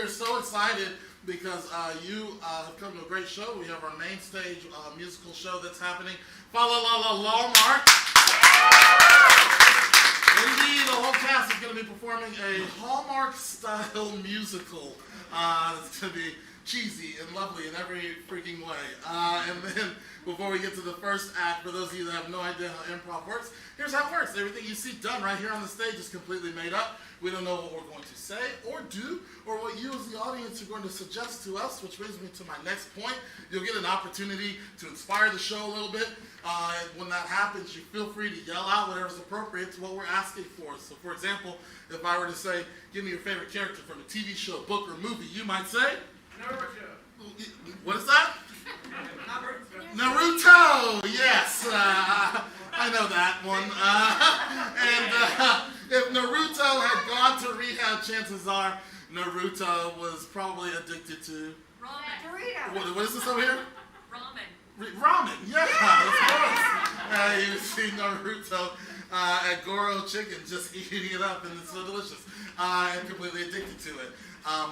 are so excited because you have come to a great show. We have our main stage musical show that's happening. Hallmark. Indeed, the whole cast is going to be performing a Hallmark-style musical. It's going to be cheesy and lovely in every freaking way. And then, before we get to the first act, for those of you that have no idea how improv works, here's how it works. Everything you see done right here on the stage is completely made up. We don't know what we're going to say or do, or what you as the audience are going to suggest to us, which brings me to my next point. You'll get an opportunity to inspire the show a little bit. And when that happens, you feel free to yell out whatever's appropriate to what we're asking for. So, for example, if I were to say, give me your favorite character from a TV show, book, or movie, you might say? Naruto. What is that? Naruto. Yes, I know that one. If Naruto had gone to rehab, chances are Naruto was probably addicted to ramen. What is this over here? Ramen. Yeah, of course. You see Naruto at Goro Chicken just eating it up, and it's so delicious, and completely addicted to it.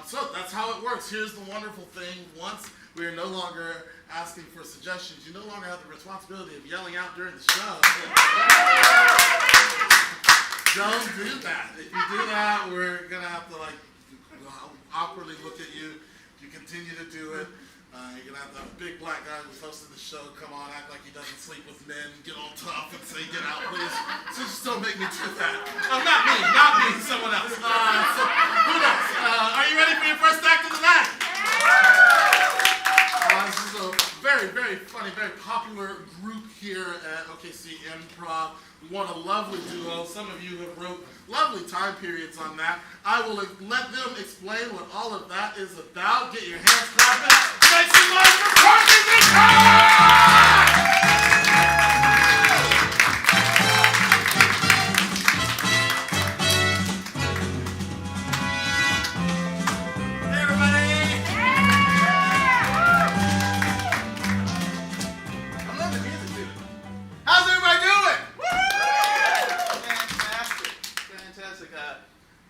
So that's how it works. Here's the wonderful thing. Once we are no longer asking for suggestions, you no longer have the responsibility of yelling out during the show. Don't do that. If you do that, we're going to have to awkwardly look at you. If you continue to do it, you're going to have a big black guy who's hosting the show come on, act like he doesn't sleep with men, get on top and say, get out, please. So just don't make me do that. Not me, someone else. So who knows? Are you ready for your first act of the night? This is a very, very funny, very popular group here at OKC Improv. We want a lovely duo. Some of you have wrote lovely time periods on that. I will let them explain what all of that is about. Get your hands clapping. Make some noise for Partners in Crime!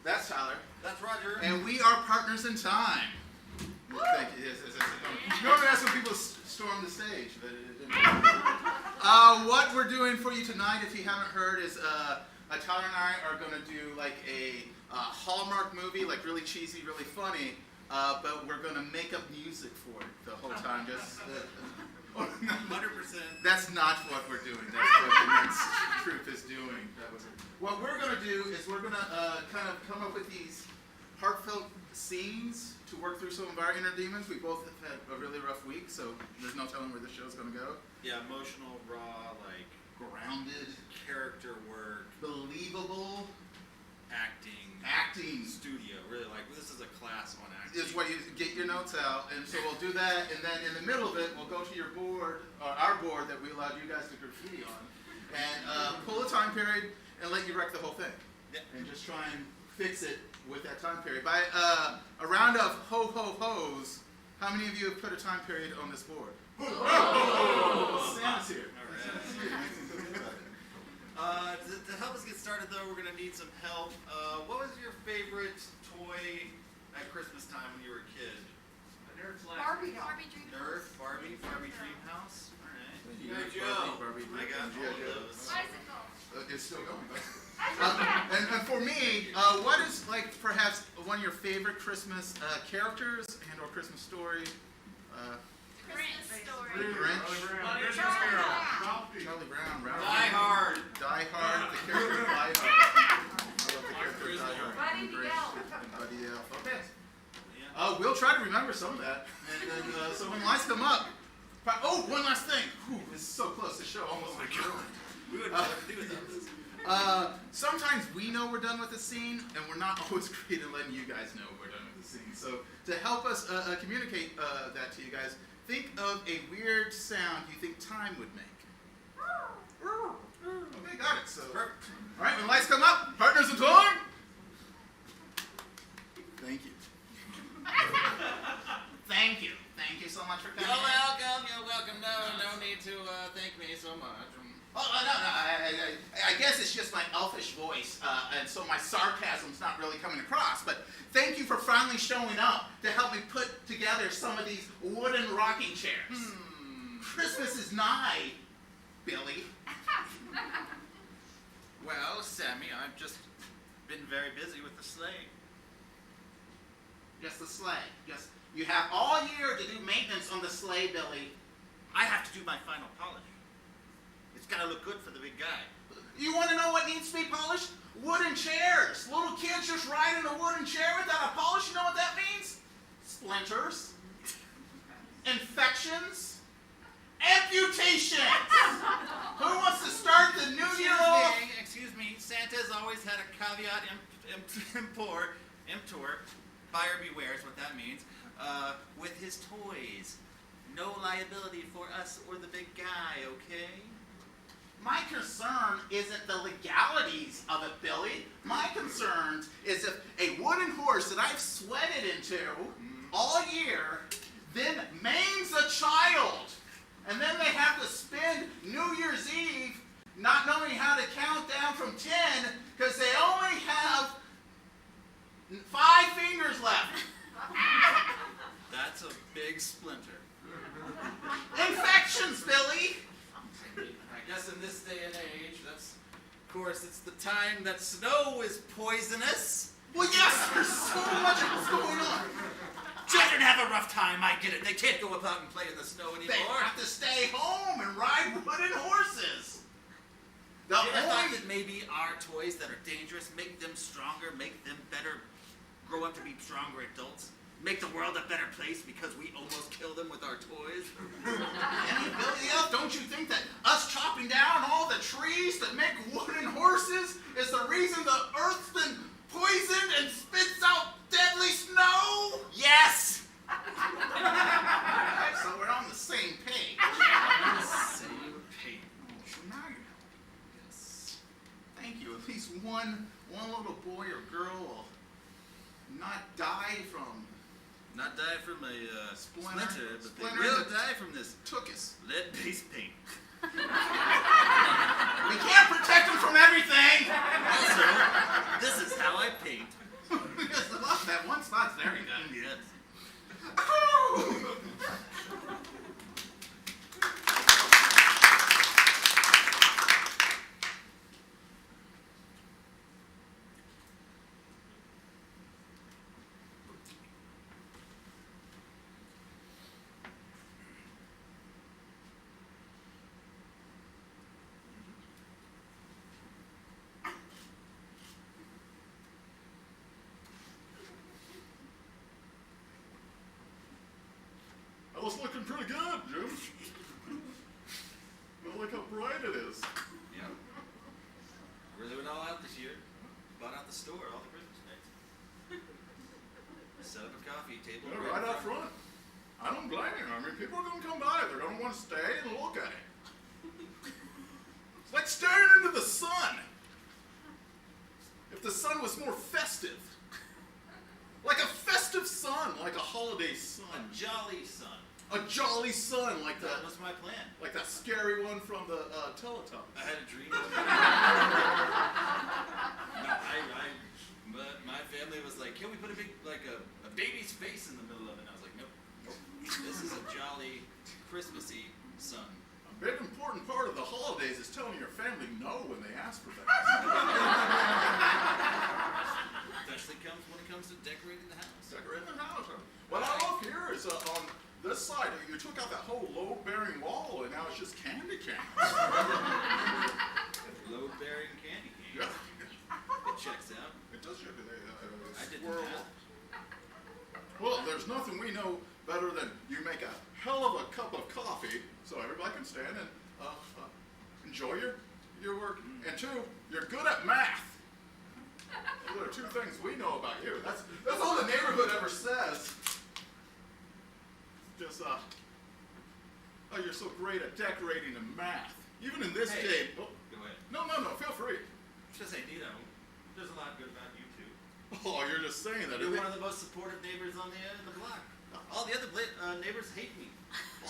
That's Tyler. That's Roger. And we are Partners in Time. Thank you. Normally that's when people storm the stage. But it didn't. What we're doing for you tonight, if you haven't heard, is Tyler and I are going to do like a Hallmark movie, like really cheesy, really funny, but we're going to make up music for it the whole time. Just 100%. That's not what we're doing. That's what the next troupe is doing. What we're going to do is we're going to kind of come up with these heartfelt scenes to work through some of our inner demons. We both have had a really rough week, so there's no telling where the show's going to go. Yeah, emotional, raw, like grounded, character work, believable, acting, studio. Really, like this is a class on acting. Is what you get your notes out, and so we'll do that, and then in the middle of it, we'll go to your board, or our board that we allowed you guys to graffiti on, and pull a time period. And let you wreck the whole thing. Yeah. And just try and fix it with that time period. By a round of ho ho ho's, how many of you have put a time period on this board? Sam's here. All right. To help us get started, though, we're going to need some help. What was your favorite toy at Christmas time when you were a kid? Barbie Dream House. All right. Barbie, I got all of those. Bicycle. It's still going. And for me, what is like perhaps one of your favorite Christmas characters and or Christmas story? Christmas Story. Grinch. Charlie Brown. Ralphie. Die Hard. Die Hard. The character of Die Hard. I love the character of Die Hard. Buddy the Elf. And Buddy the Elf. Okay. We'll try to remember some of that. And then, so when lights come up. One last thing. This is so close. The show almost went through. We would do without this. Sometimes we know we're done with the scene, and we're not always great at letting you guys know we're done with the scene. So to help us communicate that to you guys, think of a weird sound you think time would make. Okay, got it. So, perfect. All right, when lights come up, Partners in Time. Thank you. Thank you. Thank you so much for coming. You're welcome. No need to thank me so much. Oh, no, I guess it's just my elfish voice, and so my sarcasm's not really coming across. But thank you for finally showing up to help me put together some of these wooden rocking chairs. Christmas is nigh, Billy. Well, Sammy, I've just been very busy with the sleigh. Just the sleigh. Just you have all year to do maintenance on the sleigh, Billy. I have to do my final polish. It's got to look good for the big guy. You want to know what needs to be polished? Wooden chairs. Little kids just ride in a wooden chair without a polish. You know what that means? Splinters, infections, amputations. Who wants to start the new year off? Excuse me. Santa's always had a caveat emptor. Buyer beware is what that means. With his toys. No liability for us or the big guy, okay? My concern isn't the legalities of it, Billy. My concern is if a wooden horse that I've sweated into all year then maims a child, and then they have to spend New Year's Eve not knowing how to count down from 10 because they only have 5 fingers left. That's a big splinter. Infections, Billy. I guess in this day and age, of course, it's the time that snow is poisonous. Well, yes, there's so much else going on. Children have a rough time, I get it. They can't go out and play in the snow anymore. They have to stay home and ride wooden horses. The I thought only that maybe our toys that are dangerous, make them stronger, make them better, grow up to be stronger adults. Make the world a better place because we almost kill them with our toys. Hey, Billy, don't you think that us chopping down all the trees that make wooden horses is the reason the earth's been poisoned and spits out deadly snow? Yes! So we're on the same page. Same page. So now you know. Yes. Thank you. At least one little boy or girl will not die from Not die from a splinter, but Splinter they will that die from this took us. lead-based paint. We can't protect them from everything. Also, this is how I paint. Because that one spot's very good. Yes. Well, it's looking pretty good, Jim. Well, look how bright it is. Yeah. Really went all out this year. Bought out the store, all the Christmas nights. Set up a coffee table. Yeah, right out front. I don't blame you. I mean, people are going to come by. They're going to want to stay and look at it. It's like staring into the sun. If the sun was more festive. Like a festive sun, like a holiday sun. A jolly sun. A jolly sun, like That was my plan. like that scary one from the Teletubbies. I had a dream. No, my family was like, can we put a big, like a baby's face in the middle of it? And I was like, nope. This is a jolly, Christmassy sun. A big important part of the holidays is telling your family no when they ask for things. Especially comes when it comes to decorating the house. Decorating the house. What I love here is on this side, you took out that whole load-bearing wall, and now it's just candy canes. Load-bearing candy cane. Yeah. It checks out. It does show that I did squirrel. that. Well, there's nothing we know better than you make a hell of a cup of coffee so everybody can stand and enjoy your work. And 2, you're good at math. Those are 2 things we know about you. That's all the neighborhood ever says. Just, oh, you're so great at decorating and math. Even in this Hey. game. Oh, Go ahead. no, feel free. Just saying, there's a lot good about you too. Oh, you're just saying that. You're one of the most supportive neighbors on the block. All the other neighbors hate me.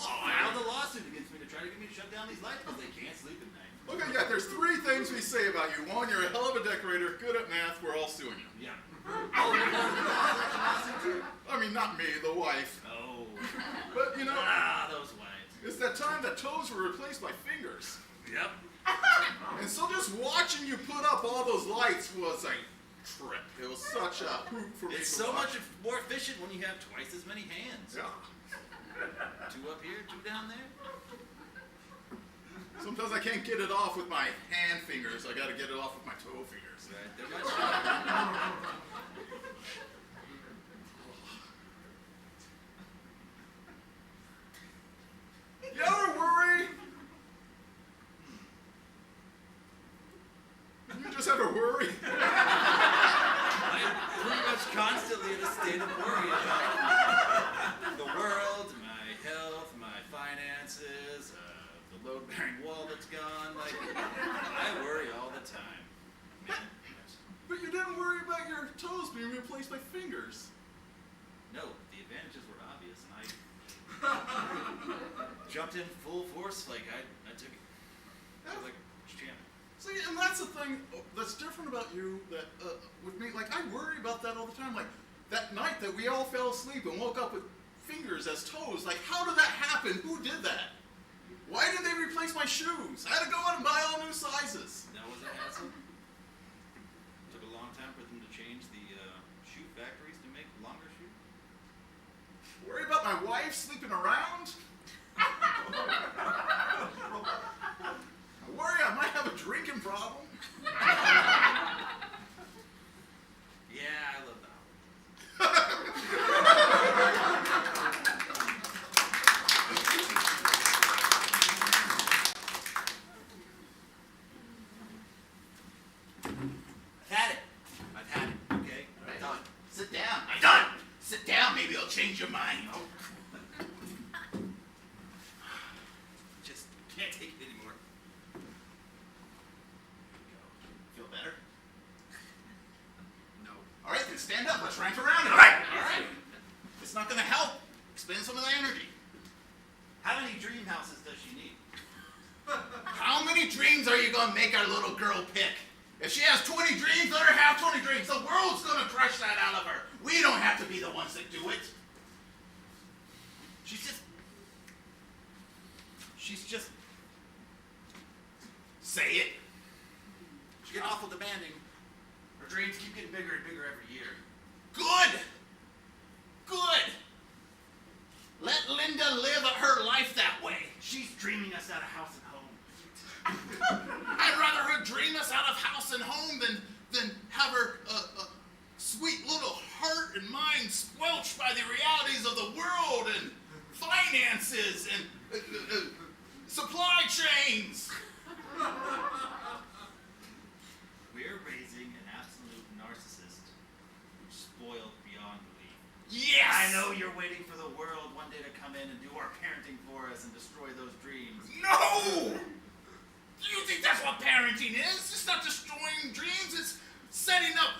Oh, Filed a lawsuit against me to try to get me to shut down these lights because they can't sleep at night. Okay, yeah, there's 3 things we say about you. 1, you're a hell of a decorator, good at math, we're all suing you. Yeah. Oh, you're going to the lawsuit too? I mean, not me, the wife. Oh. But, you know, Those wives. it's that time that toes were replaced by fingers. Yep. And so just watching you put up all those lights was a trip. It was such a hoot for me It's to so watch. much more efficient when you have twice as many hands. Yeah. 2 up here, 2 down there. Sometimes I can't get it off with my hand fingers. I got to get it off with my toe fingers. Right, they're much stronger. You ever worry? You just ever worry? I'm pretty much constantly in a state of worry about the world, my health, my finances, the load-bearing wall that's gone. Like, I worry all the time. Man, But you didn't worry about your toes being replaced by fingers. no, the advantages were obvious, and I jumped in full force. Like, I took it. I was like, champ. See, and that's the thing that's different about you that with me. Like, I worry about that all the time. Like, that night that we all fell asleep and woke up with fingers as toes. Like, how did that happen? Who did that? Why did they replace my shoes? I had to go out and buy all new sizes. That was a hassle. Took a long time for them to change the shoe factories to make longer shoes. Worry about my wife sleeping around? I worry I might have a drinking problem. Yeah, I love that. I've had it, okay? I'm done. Sit down. I'm done! Sit down. Maybe I'll change your mind. Just can't take it anymore. Feel better? No. All right, then stand up. Let's rank around it. All right. It's not going to help. Expend some of the energy. How many dream houses does she need? How many dreams are you going to make our little girl pick? If she has 20 dreams, let her have 20 dreams. The world's going to crush that out of her. We don't have to be the ones that do it. She's just, Say it. she's getting awful demanding. Her dreams keep getting bigger and bigger every year. Good. Good. Let Linda live her life that way. She's dreaming us out of house and home. I'd rather her dream us out of house and home than have her sweet little heart and mind squelched by the realities of the world and finances and supply chains. We're raising an absolute narcissist who's spoiled beyond belief. Yes! I know you're waiting for the world one day to come in and do our parenting for us and destroy those dreams. No! Do you think that's what parenting is? It's not destroying dreams, it's setting up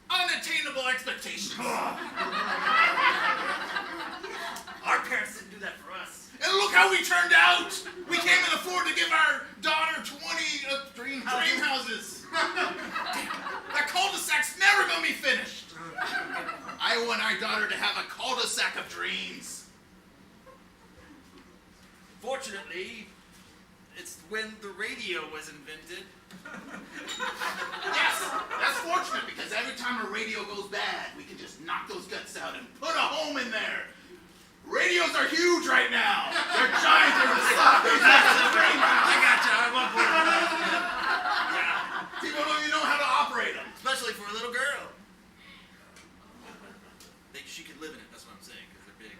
unattainable expectations. Our parents didn't do that for us. And look how we turned out! We can't even afford to give our daughter 20 dream houses. That cul-de-sac's never gonna be finished. I want our daughter to have a cul-de-sac of dreams. Fortunately, it's when the radio was invented. Yes, that's fortunate because every time a radio goes bad, we can just knock those guts out and put a home in there. Radios are huge right now. They're giant. They're the size of a dream house. I got you. I'm on board with that. Yeah. People don't even know how to operate them. Especially for a little girl. She could live in it, that's what I'm saying, because they're big.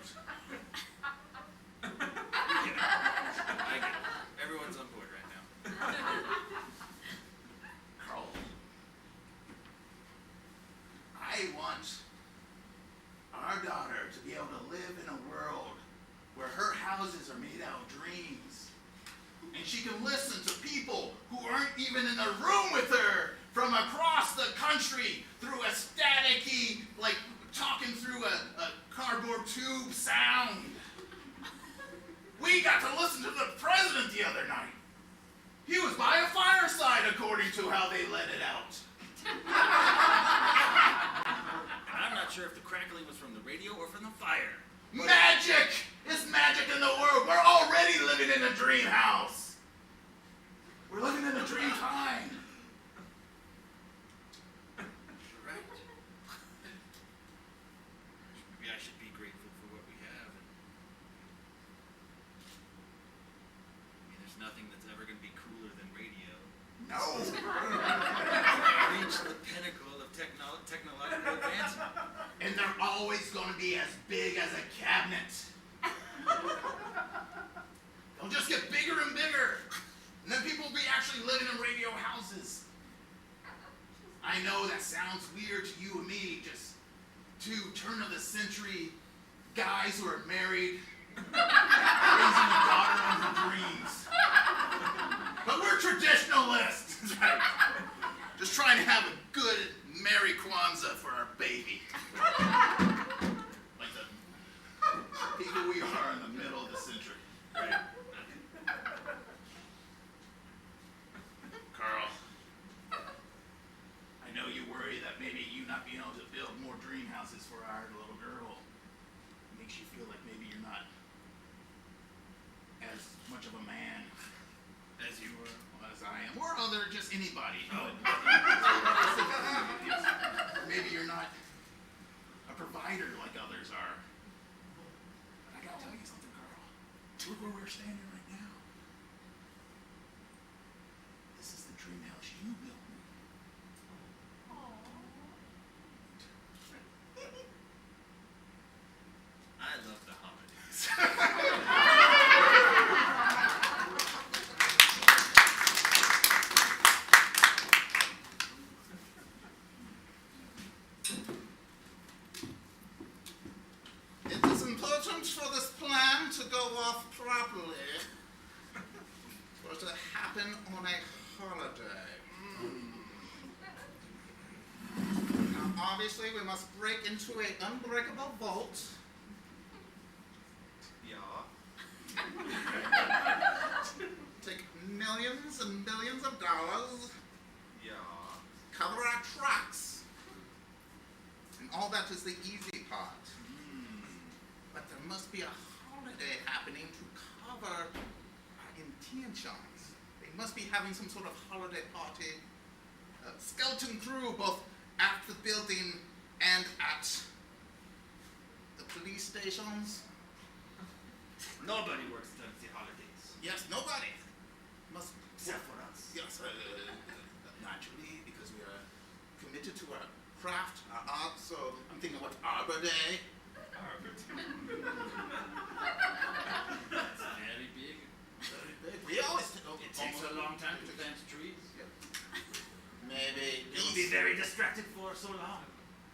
I get it. Everyone's on board right now. Carl, I want our daughter to be able to live in a world where her houses are made out of dreams. And she can listen to people who aren't even in the room with her from across the country through a staticky, like, talking through a cardboard tube sound. We got to listen to the president the other night. He was by a fireside, according to how they let it out. And I'm not sure if the crackling was from the radio or from the fire. Magic! It's magic in the world. We're already living in a dream house. We're living in a dream time. Right. Maybe I should be grateful for what we have. I mean, there's nothing that's ever going to be cooler than radio. No. Reach the pinnacle of technological advancement. And they're always going to be as big as a cabinet. They'll just get bigger and bigger. And then people will be actually living in radio houses. I know that sounds weird to you and me, just two turn-of-the-century guys who are married, raising a daughter on her dreams. But we're traditionalists. Right? Just trying to have a good Merry Kwanzaa for our baby. Like the people we are in the middle of the century. Right? Carl, I know you worry that maybe you not being able to build more dream houses for our little girl makes you feel like maybe you're not as much of a man as you were, as I am, or just anybody. But maybe you're not a provider like others are. But I gotta tell you something, Carl. Look where we're standing right now. This is the dream house you built. I love the holidays. It is important for this plan to go off properly, for it to happen on a holiday. Now, obviously, we must break into an unbreakable vault. Yeah. Take millions and billions of dollars, Yeah. cover our tracks, and all that is the easy part. But there must be a holiday happening to cover our intentions. They must be having some sort of holiday party. A skeleton crew, both at the building and at the police stations. Nobody works during the holidays. Yes, nobody must. Except for us. Yes, naturally, because we are committed to our craft, our art. So I'm thinking about Arbor Day. That's very big. Very big. We always It takes a long time to plant trees. Maybe They will be very distracted for so long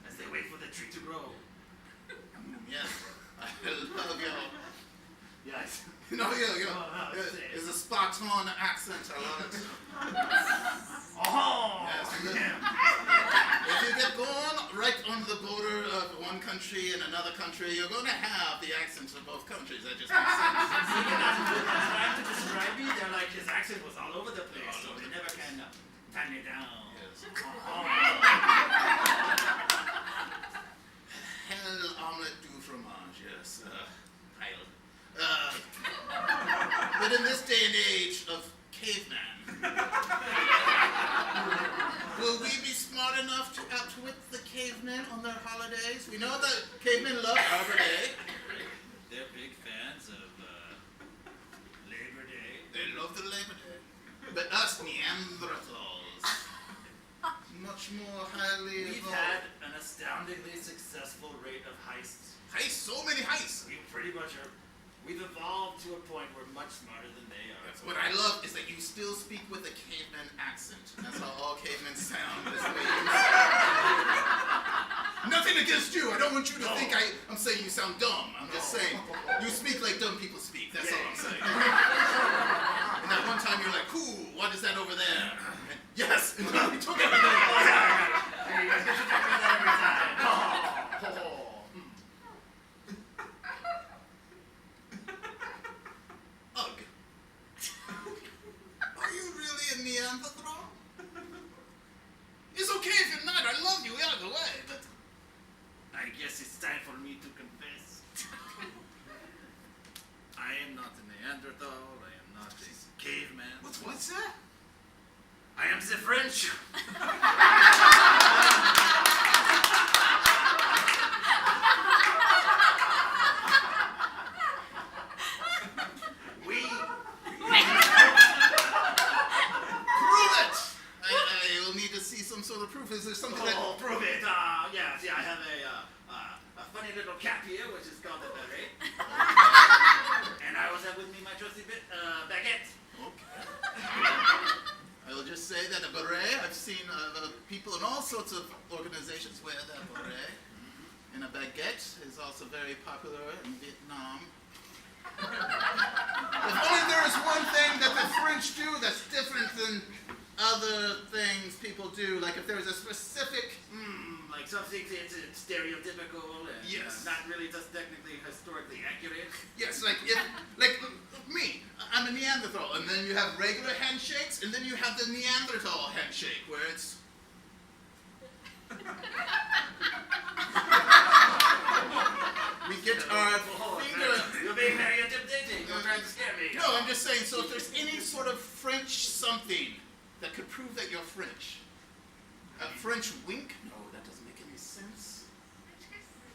as they wait for the tree to grow. Yes, I love your. Yes. No, yeah. Oh, no, It's a spot-on accent. I love it. Oh! Yes. Yeah. If you get going right on the border of one country and another country, you're going to have the accents of both countries. That just makes sense. Trying to describe me, they're like his accent was all over the place, so they never can tie me down. Yes. Hell omelette du fromage, yes. Heil. But in this day and age of caveman, will we be smart enough to outwit the cavemen on their holidays? We know that cavemen love Arbor Day. They're big fans of Labor Day. They love the Labor Day. But us Neanderthals, much more highly We've evolved. had an astoundingly successful rate of heists. Heists, so many heists. We pretty much are. We've evolved to a point where we're much smarter than they are. What I love is that you still speak with a caveman accent. That's how all cavemen sound. Is the way you sound. Nothing against you. I don't want you to think I'm saying you sound dumb. I'm just saying you speak like dumb people speak. That's all I'm saying. And that one time you're like, cool, what is that over there? And, yes, and he took everything. Hey, you guys should tell me that every time. Ugh. Are you really Neanderthal? It's okay if you're not. I love you either way, but I guess it's time for me to confess. I am not a Neanderthal. I am not a caveman. what's that? I am the French. We Prove it! I will need to see some sort of proof. Is there something Oh, prove it. Yeah, see, I have a funny little cap here, which is called a beret. And I also have with me my trusty baguette. Okay. I will just say that a beret, I've seen people in all sorts of organizations wear that beret. And a baguette is also very popular in Vietnam. If only there is one thing that the French do that's different than other things people do, like if there was a specific... Like something it's stereotypical and Yes. not really just technically historically accurate. Yes, like me, I'm a Neanderthal, and then you have regular handshakes, and then you have the Neanderthal handshake, where it's... we get our finger... You're being very intimidating. You're trying to scare me. No, I'm just saying, so if there's any sort of French something that could prove that you're French. A French wink? No, that doesn't make any sense.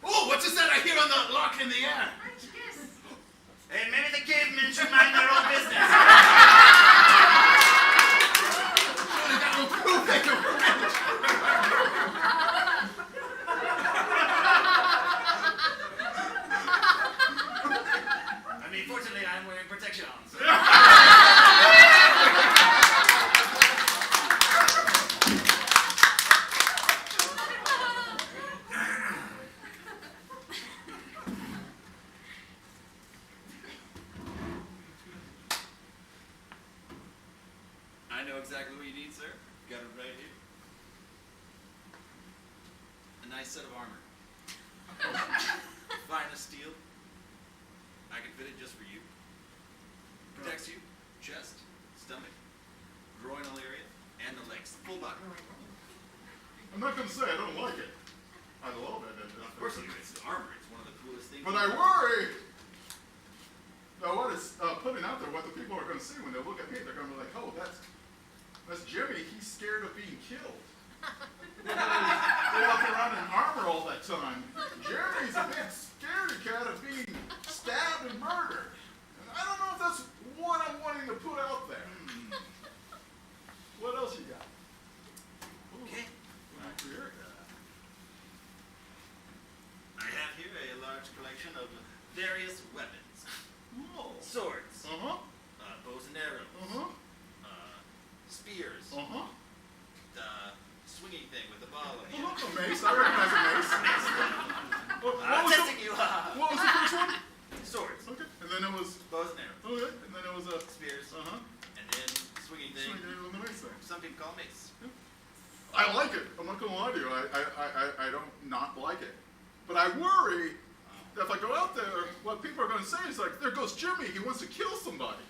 Oh, what is that I hear on the lock in the air? Hey, maybe the cavemen should mind their own business. Surely that will prove that you're French. I mean, fortunately, I'm wearing protection. I know exactly what you need, sir. Got it right here. A nice set of armor. Finest steel. I can fit it just for you. Protects you, chest, stomach, groinal area, and the legs. Full body. I'm not going to say I don't like it. I love it. Of course you do. It's the armor. It's one of the coolest things. But I worry. Now what is putting out there, what the people are going to see when they look at me, they're going to be like, oh, that's Jimmy. He's scared of being killed. They walk around in armor all that time. Jeremy's a big scaredy cat of being stabbed and murdered. And I don't know if that's what I'm wanting to put out there. What else you got? Okay. Back here. I have here a large collection of various weapons. Oh. Swords, Uh-huh. bows and arrows, Uh-huh. spears, Uh-huh. the swinging thing with the ball on the Oh, end. a mace. I recognize a mace. What I'm was testing you. what was the first one? Swords, Okay. And then it was... bows and arrows, Okay. And then it was a... spears, Uh-huh. and then swinging thing. Swing it on the mace thing. Some people call mace. I like it. I'm not going to lie to you. I don't not like it. But I worry that if I go out there, what people are going to say is like, there goes Jimmy. He wants to kill somebody.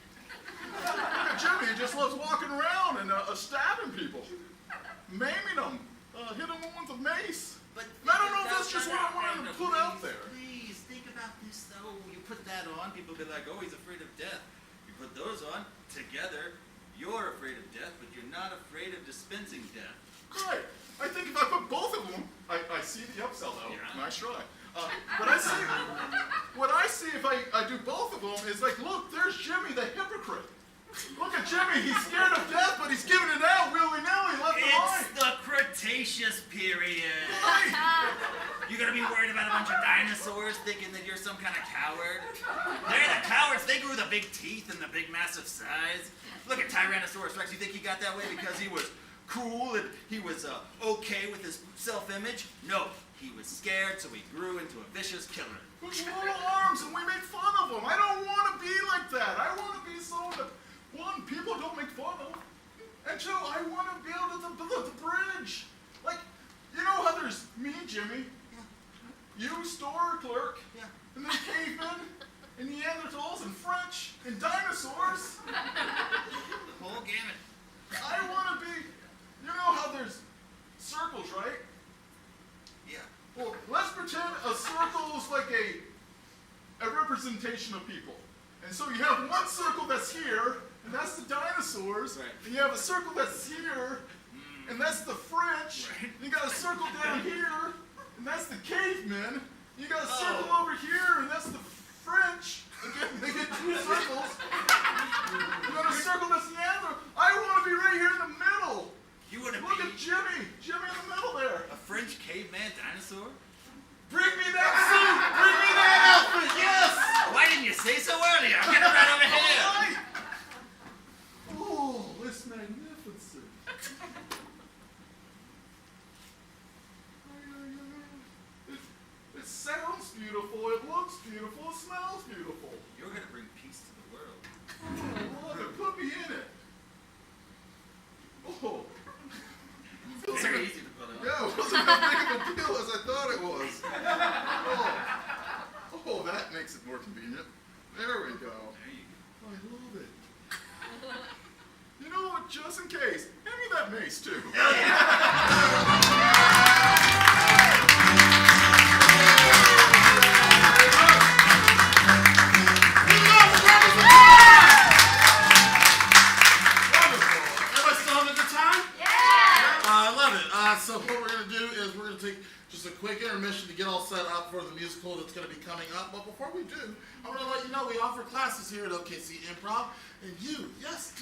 Look at Jimmy. He just loves walking around and stabbing people, maiming them, hitting them with a mace. But I don't know if that's just what I wanted to put out there. Please think about this though. You put that on, people be like, oh, he's afraid of death. You put those on together, you're afraid of death, but you're not afraid of dispensing death. Right. I think if I put both of them, I see the upsell though. Yeah. Nice try. What I see if I do both of them is like, look, there's Jimmy the hypocrite. Look at Jimmy, he's scared of death, but he's giving it out willy-nilly, left and right. It's the Cretaceous period. Right. You're gonna be worried about a bunch of dinosaurs thinking that you're some kind of coward. They're the cowards. They grew the big teeth and the big massive size. Look at Tyrannosaurus Rex. You think he got that way because he was cool and he was okay with his self-image? No, he was scared, so he grew into a vicious killer. With little arms, and we make fun of him. I don't want to be like that. I want to be someone that, one, people don't make fun of, and two, I want to build the bridge. Like, you know how there's me, Jimmy, you, store clerk, and then cavemen, and Neanderthals, and French, and dinosaurs. The whole gamut. I want representation of people. And so you have one circle that's here, and that's the dinosaurs. Right. And you have a circle that's here, and that's the French. Right. You got a circle down here, and that's the cavemen. You got a circle Oh. over here, and that's the French. Again, they get two circles. You got a circle that's Neanderthal. I want to be right here in the middle. You want to Look be at Jimmy. Jimmy in the middle there. a French caveman dinosaur? Bring me that suit. Bring me that outfit. Yes. Why didn't you say so earlier? I'm getting right over here. All right. Oh, it's magnificent. It sounds beautiful, it looks beautiful, it smells beautiful. You're going to bring peace to the world. I love it. Put me in it. Oh. It's very easy to put on. Yeah, it wasn't that big of a deal as I thought it was. Oh, that makes it more convenient. There we go. There you go. I love it. You know what, just in case, hand me that mace too. So what we're going to do is we're going to take just a quick intermission to get all set up for the musical that's going to be coming up. But before we do, I want to let you know we offer classes here at OKC Improv. And you, yes,